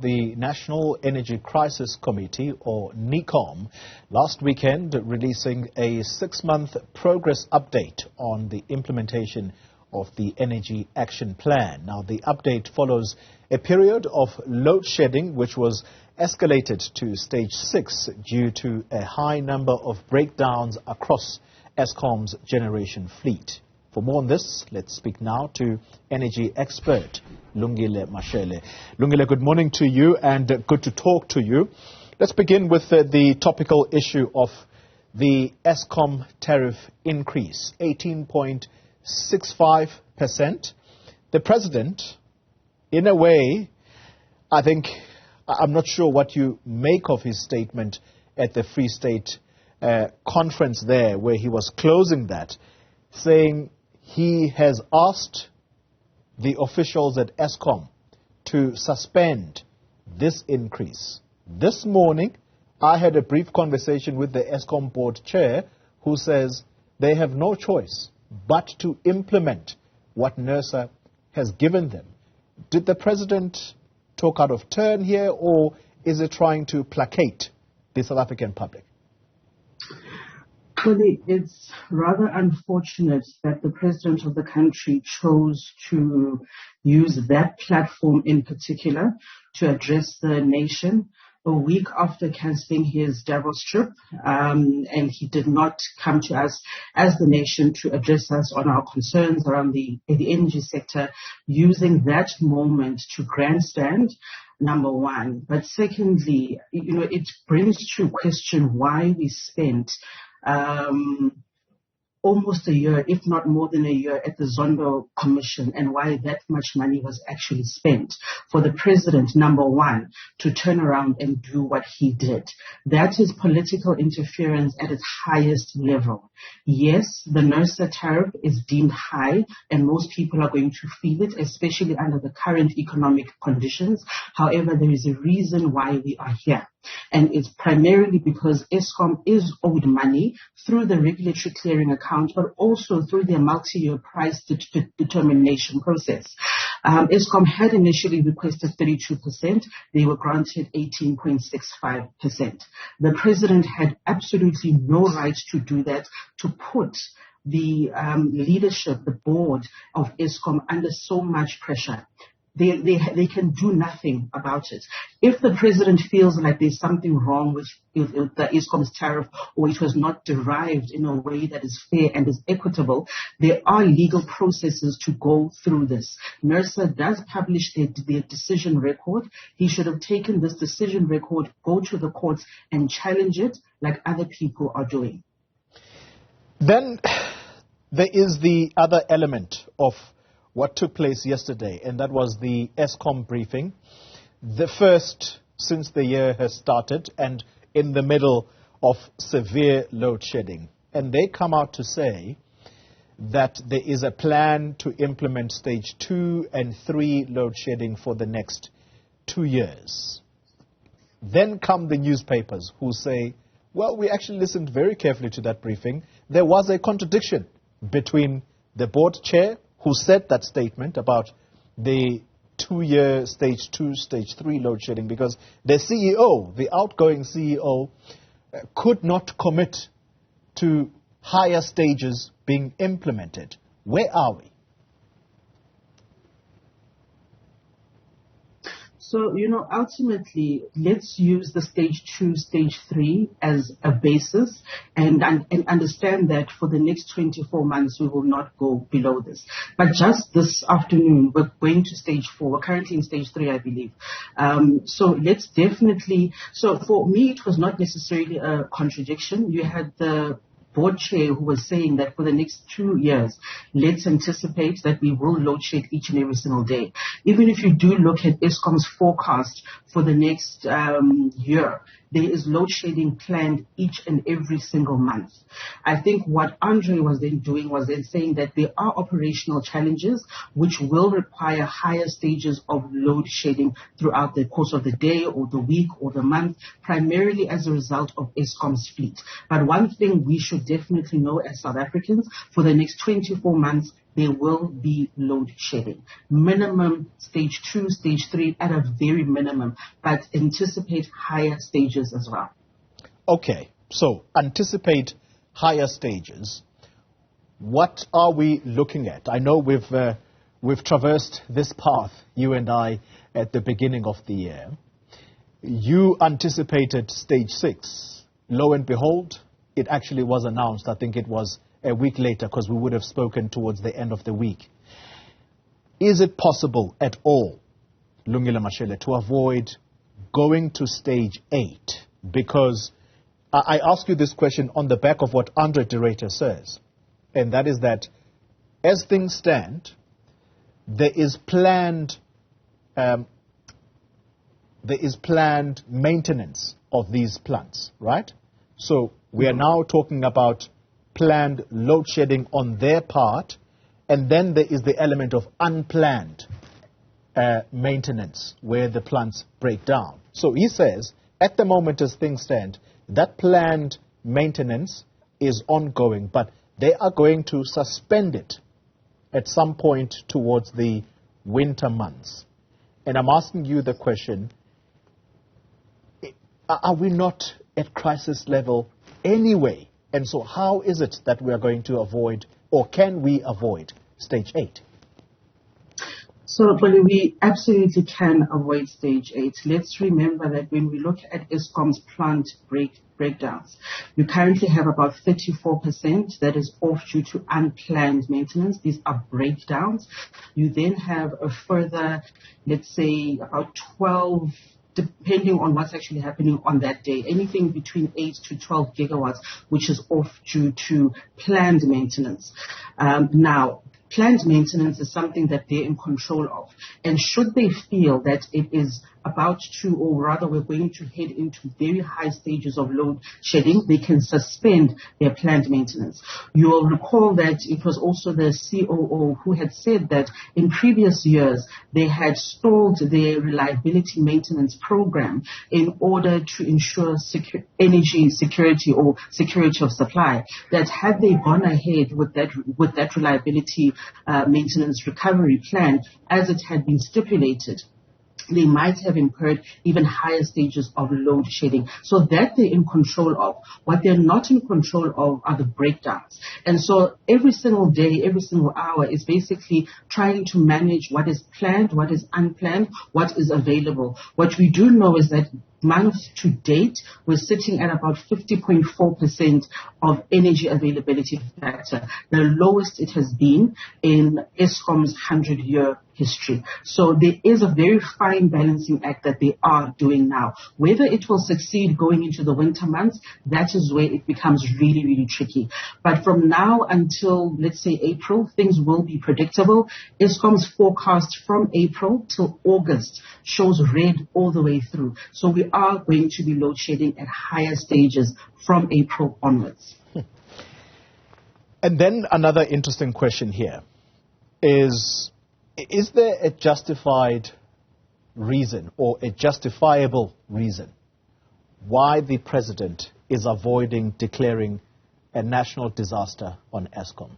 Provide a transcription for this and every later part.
The National Energy Crisis Committee, or NECOM, last weekend releasing a 6-month progress update on the implementation of the Energy Action Plan. Now, the update follows a period of load shedding which was escalated to stage 6 due to a high number of breakdowns across Eskom's generation fleet. For more on this, let's speak now to energy expert Lungile Mashele. Lungile, good morning to you and good to talk to you. Let's begin with the topical issue of the Eskom tariff increase, 18.65%. The president, in a way, I'm not sure what you make of his statement at the Free State conference there, where he was closing that, saying he has asked the officials at Eskom to suspend this increase. This morning, I had a brief conversation with the Eskom board chair who says they have no choice but to implement what NERSA has given them. Did the president talk out of turn here, or is it trying to placate the South African public? Really, it's rather unfortunate that the president of the country chose to use that platform in particular to address the nation a week after cancelling his Davos trip, and he did not come to us as the nation to address us on our concerns around the energy sector, using that moment to grandstand, number one. But secondly, it brings to question why we spent almost a year, if not more than a year, at the Zondo Commission, and why that much money was actually spent for the president, number one, to turn around and do what he did. That is political interference at its highest level. Yes, the NERSA tariff is deemed high, and most people are going to feel it, especially under the current economic conditions. However, there is a reason why we are here. And it's primarily because Eskom is owed money through the regulatory clearing account, but also through their multi-year price determination process. Eskom had initially requested 32%. They were granted 18.65%. The president had absolutely no right to do that, to put the leadership, the board of Eskom under so much pressure. They can do nothing about it. If the president feels like there's something wrong with the Eskom's tariff, or it was not derived in a way that is fair and is equitable, there are legal processes to go through this. NERSA does publish their decision record. He should have taken this decision record, go to the courts and challenge it like other people are doing. Then there is the other element of what took place yesterday, and that was the Eskom briefing, the first since the year has started and in the middle of severe load shedding. And they come out to say that there is a plan to implement stage 2 and 3 load shedding for the next 2 years. Then come the newspapers who say, well, we actually listened very carefully to that briefing. There was a contradiction between the board chair, who said that statement about the 2-year stage 2, stage 3 load shedding, because the CEO, the outgoing CEO, could not commit to higher stages being implemented. Where are we? So, ultimately, let's use the stage 2, stage 3 as a basis and understand that for the next 24 months, we will not go below this. But just this afternoon, we're going to stage 4. We're currently in stage 3, I believe. So let's definitely, so for me, it was not necessarily a contradiction. You had the board chair who was saying that for the next 2 years, let's anticipate that we will load shed each and every single day. Even if you do look at Eskom's forecast for the next year, there is load shedding planned each and every single month. I think what Andre was then doing was then saying that there are operational challenges which will require higher stages of load shedding throughout the course of the day or the week or the month, primarily as a result of Eskom's fleet. But one thing we should definitely know as South Africans, for the next 24 months, there will be load shedding. Minimum stage 2, stage 3 at a very minimum, but anticipate higher stages as well. Okay, so anticipate higher stages. What are we looking at? I know we've traversed this path, you and I, at the beginning of the year. You anticipated stage 6. Lo and behold, it actually was announced. I think it was a week later, because we would have spoken towards the end of the week. Is it possible at all, Lungile Mashele, to avoid going to stage 8? Because I ask you this question on the back of what Andre de Ruyter says, and that is that as things stand, there is planned maintenance of these plants, right? So we are now talking about planned load shedding on their part, and then there is the element of unplanned maintenance where the plants break down. So he says, at the moment as things stand, that planned maintenance is ongoing, but they are going to suspend it at some point towards the winter months. And I'm asking you the question, are we not at crisis level anyway? And so how is it that we are going to avoid, or can we avoid, stage 8? So, well, we absolutely can avoid stage 8. Let's remember that when we look at Eskom's plant breakdowns, you currently have about 34% that is off due to unplanned maintenance. These are breakdowns. You then have a further, let's say, about 12, depending on what's actually happening on that day, anything between 8 to 12 gigawatts, which is off due to planned maintenance. Now, planned maintenance is something that they're in control of. And should they feel that it is about to, or rather we're going to head into very high stages of load shedding, they can suspend their planned maintenance. You'll recall that it was also the COO who had said that in previous years they had stalled their reliability maintenance program in order to ensure energy security or security of supply. That had they gone ahead with that reliability maintenance recovery plan as it had been stipulated, they might have incurred even higher stages of load shedding. So that they're in control of. What they're not in control of are the breakdowns. And so every single day, every single hour is basically trying to manage what is planned, what is unplanned, what is available. What we do know is that month to date, we're sitting at about 50.4% of energy availability factor, the lowest it has been in Eskom's 100-year history. So there is a very fine balancing act that they are doing now. Whether it will succeed going into the winter months, that is where it becomes really, really tricky. But from now until, let's say, April, things will be predictable. Eskom's forecast from April till August shows red all the way through. So we are going to be load shedding at higher stages from April onwards. And then another interesting question here is there a justified reason or a justifiable reason why the president is avoiding declaring a national disaster on Eskom?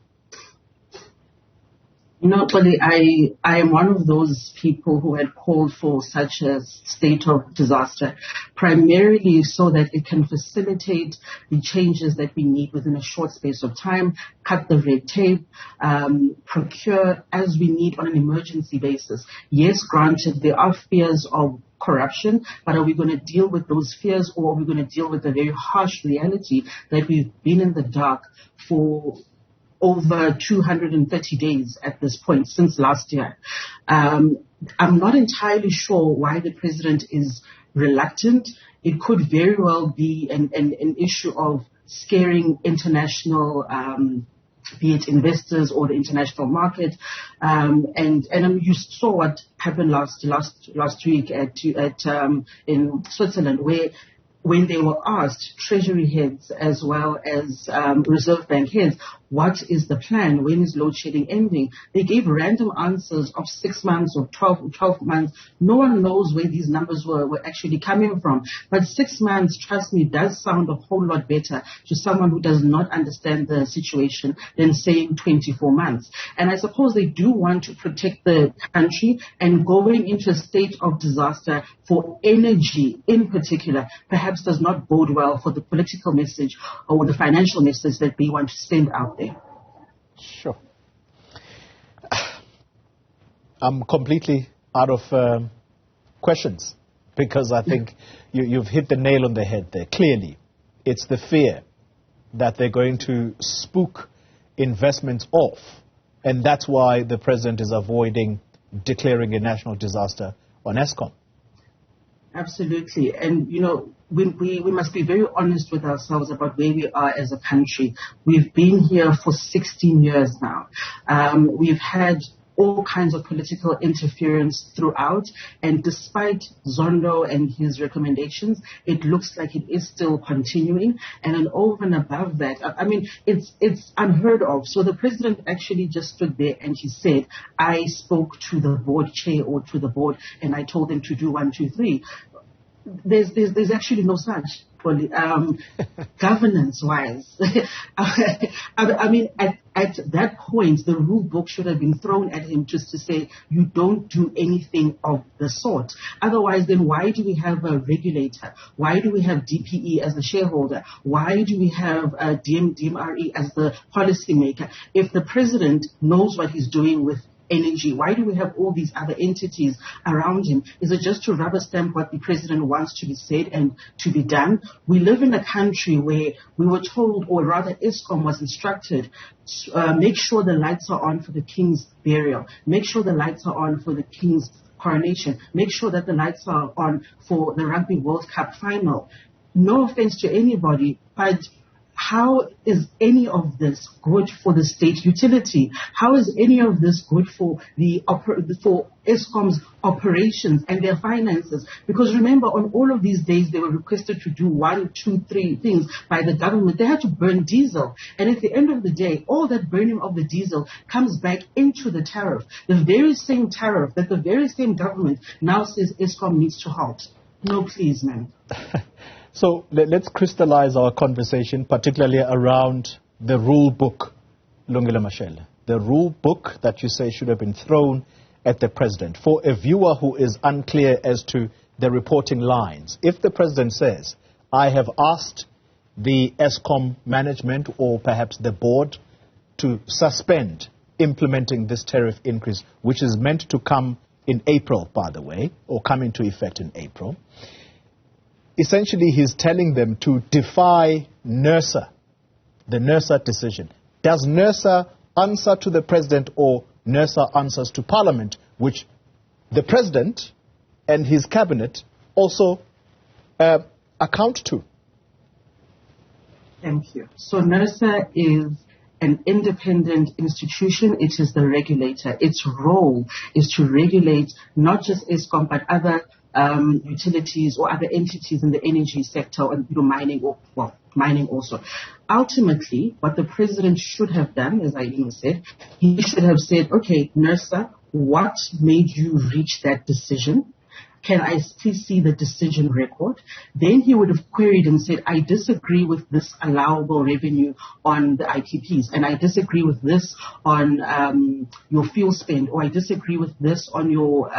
No, but I am one of those people who had called for such a state of disaster, primarily so that it can facilitate the changes that we need within a short space of time, cut the red tape, procure as we need on an emergency basis. Yes, granted, there are fears of corruption, but are we going to deal with those fears, or are we going to deal with the very harsh reality that we've been in the dark for over 230 days at this point since last year? I'm not entirely sure why the president is reluctant. It could very well be an issue of scaring international, be it investors or the international market. And you saw what happened last week in Switzerland, where when they were asked, Treasury heads as well as Reserve Bank heads, what is the plan? When is load shedding ending? They gave random answers of 6 months or 12 months. No one knows where these numbers were actually coming from. But 6 months, trust me, does sound a whole lot better to someone who does not understand the situation than saying 24 months. And I suppose they do want to protect the country, and going into a state of disaster for energy in particular perhaps does not bode well for the political message or the financial message that they want to send out there. Sure. I'm completely out of questions, because I think you've hit the nail on the head there. Clearly, it's the fear that they're going to spook investments off, and that's why the president is avoiding declaring a national disaster on Eskom. Absolutely. And, you know, we must be very honest with ourselves about where we are as a country. We've been here for 16 years now. We've had all kinds of political interference throughout, and despite Zondo and his recommendations, it looks like it is still continuing. And then over and above that, I mean, it's unheard of. So the president actually just stood there and he said, I spoke to the board chair or to the board and I told them to do 1, 2, 3. There's actually no such governance-wise. I mean, at that point, the rule book should have been thrown at him just to say, you don't do anything of the sort. Otherwise, then why do we have a regulator? Why do we have DPE as the shareholder? Why do we have DMRE as the policymaker? If the president knows what he's doing with energy, why do we have all these other entities around him? Is it just to rubber stamp what the president wants to be said and to be done? We live in a country where we were told, or rather Iscom was instructed, make sure the lights are on for the king's burial. Make sure the lights are on for the king's coronation. Make sure that the lights are on for the Rugby World Cup final. No offense to anybody, but how is any of this good for the state utility? How is any of this good for for Eskom's operations and their finances? Because remember, on all of these days, they were requested to do 1, 2, 3 things by the government. They had to burn diesel. And at the end of the day, all that burning of the diesel comes back into the tariff. The very same tariff that the very same government now says Eskom needs to halt. No, please, man. So let's crystallize our conversation, particularly around the rule book, Lungile Mashele. The rule book that you say should have been thrown at the president. For a viewer who is unclear as to the reporting lines, if the president says, I have asked the Eskom management or perhaps the board to suspend implementing this tariff increase, which is meant to come in April, by the way, or come into effect in April, essentially, he's telling them to defy NERSA, the NERSA decision. Does NERSA answer to the president, or NERSA answers to Parliament, which the president and his cabinet also account to? Thank you. So NERSA is an independent institution. It is the regulator. Its role is to regulate not just Eskom, but other utilities or other entities in the energy sector, and mining also. Ultimately, what the president should have done, as I even said, he should have said, okay, NERSA, what made you reach that decision? Can I please see the decision record? Then he would have queried and said, I disagree with this allowable revenue on the IPPs, and I disagree with this on your fuel spend, or I disagree with this on your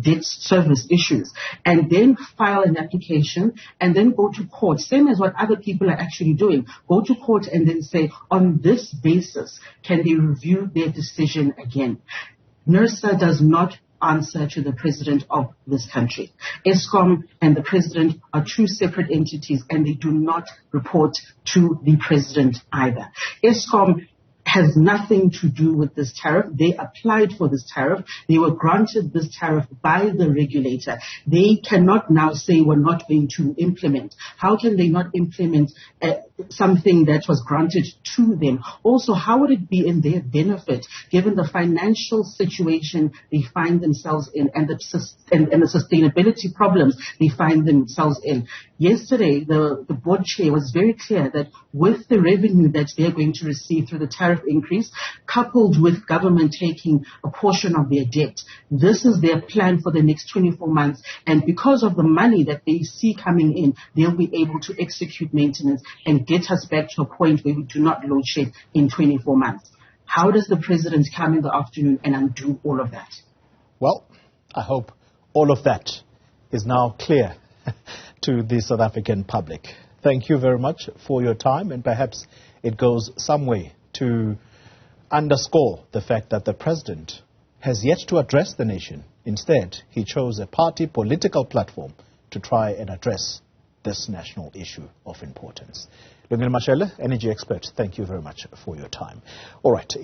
debt service issues. And then file an application and then go to court, same as what other people are actually doing. Go to court and then say, on this basis, can they review their decision again? NERSA does not answer to the president of this country. Eskom and the president are two separate entities, and they do not report to the president either. Eskom has nothing to do with this tariff. They applied for this tariff. They were granted this tariff by the regulator. They cannot now say we're not going to implement. How can they not implement something that was granted to them? Also, how would it be in their benefit, given the financial situation they find themselves in and the sustainability problems they find themselves in? Yesterday, the board chair was very clear that with the revenue that they're going to receive through the tariff increase, coupled with government taking a portion of their debt, this is their plan for the next 24 months. And because of the money that they see coming in, they'll be able to execute maintenance and get us back to a point where we do not load shed in 24 months. How does the president come in the afternoon and undo all of that? Well, I hope all of that is now clear to the South African public. Thank you very much for your time, and perhaps it goes some way to underscore the fact that the president has yet to address the nation. Instead, he chose a party political platform to try and address this national issue of importance. Lungile Mashele, energy expert, thank you very much for your time. All right.